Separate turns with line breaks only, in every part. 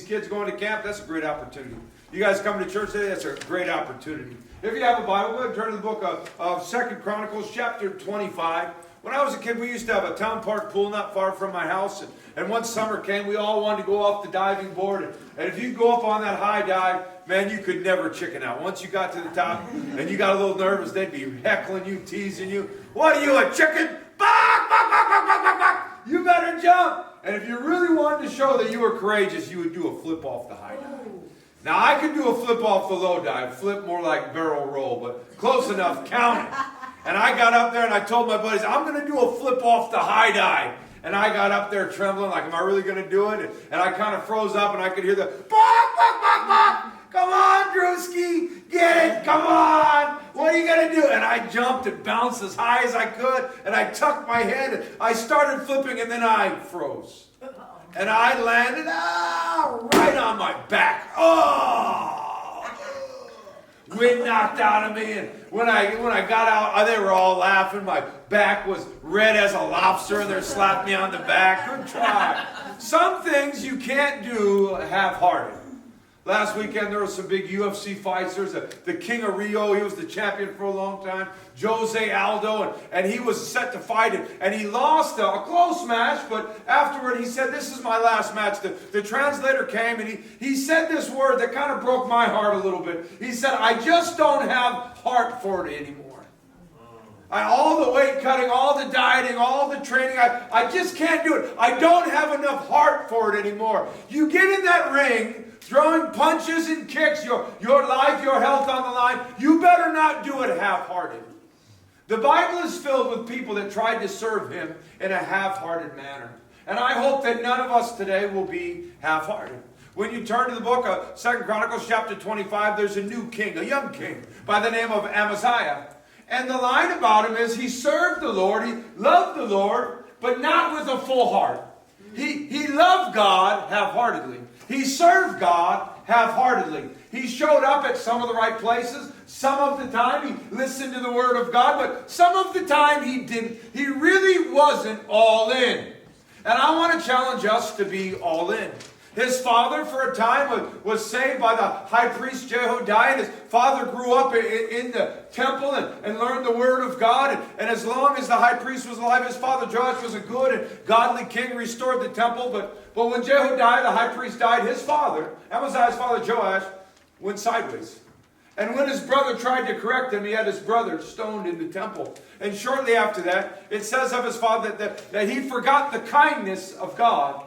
kids going to camp, that's a great opportunity. You guys coming to church today, that's a great opportunity. If you have a Bible, go ahead and turn to the book of 2 Chronicles chapter 25. When I was a kid, we used to have a town park pool not far from my house. And once summer came, we all wanted to go off the diving board. And if you go up on that high dive, man, you could never chicken out. Once you got to the top and you got a little nervous, they'd be heckling you, teasing you. What are you, a chicken? Bok, bok, bok, bok, bok, bok, bok. You better jump. And if you really wanted to show that you were courageous, you would do a flip off the high dive. Now, I could do a flip off the low dive. Flip more like barrel roll, but close enough. Count it. And I got up there and I told my buddies, I'm going to do a flip off the high dive. And I got up there trembling, like, am I really going to do it? And I kind of froze up and I could hear the, bok, bok, bok, bok. Come on, Drewski, get it, come on. What are you going to do? And I jumped and bounced as high as I could. And I tucked my head and I started flipping and then I froze. And I landed right on my back. Oh! Wind knocked out of me, and when I got out, they were all laughing. My back was red as a lobster, and they slapped me on the back. Good try. Some things you can't do half-hearted. Last weekend, there were some big UFC fights. There's the King of Rio. He was the champion for a long time. Jose Aldo, and he was set to fight it. And he lost a close match, but afterward he said, this is my last match. The translator came, and he said this word that kind of broke my heart a little bit. He said, I just don't have heart for it anymore. All the weight cutting, all the dieting, all the training, I just can't do it. I don't have enough heart for it anymore. You get in that ring, throwing punches and kicks, your life, your health on the line, you better not do it half-hearted. The Bible is filled with people that tried to serve him in a half-hearted manner. And I hope that none of us today will be half-hearted. When you turn to the book of 2 Chronicles chapter 25, there's a new king, a young king, by the name of Amaziah. And the line about him is he served the Lord, he loved the Lord, but not with a full heart. He loved God half-heartedly. He served God half-heartedly. He showed up at some of the right places. Some of the time he listened to the word of God, but some of the time he didn't. He really wasn't all in. And I want to challenge us to be all in. His father, for a time, was saved by the high priest Jehoiada. And his father grew up in the temple and learned the word of God. And as long as the high priest was alive, his father Joash was a good and godly king, restored the temple. But when Jehoiada, the high priest, died, his father, Amaziah's father Joash, went sideways. And when his brother tried to correct him, he had his brother stoned in the temple. And shortly after that, it says of his father that he forgot the kindness of God.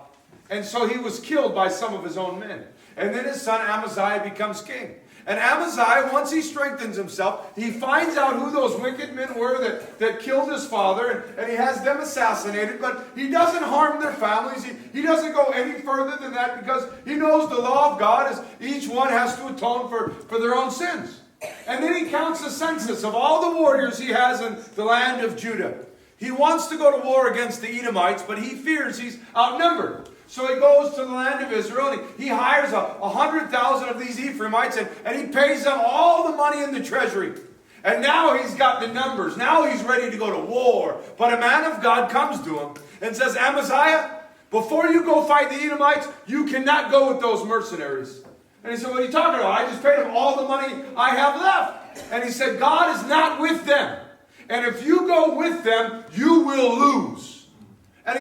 And so he was killed by some of his own men. And then his son Amaziah becomes king. And Amaziah, once he strengthens himself, he finds out who those wicked men were that killed his father, and he has them assassinated. But he doesn't harm their families. He doesn't go any further than that because he knows the law of God is each one has to atone for their own sins. And then he counts the census of all the warriors he has in the land of Judah. He wants to go to war against the Edomites, but he fears he's outnumbered. So he goes to the land of Israel and he hires 100,000 of these Ephraimites and he pays them all the money in the treasury. And now he's got the numbers. Now he's ready to go to war. But a man of God comes to him and says, Amaziah, before you go fight the Edomites, you cannot go with those mercenaries. And he said, what are you talking about? I just paid them all the money I have left. And he said, God is not with them. And if you go with them, you will lose.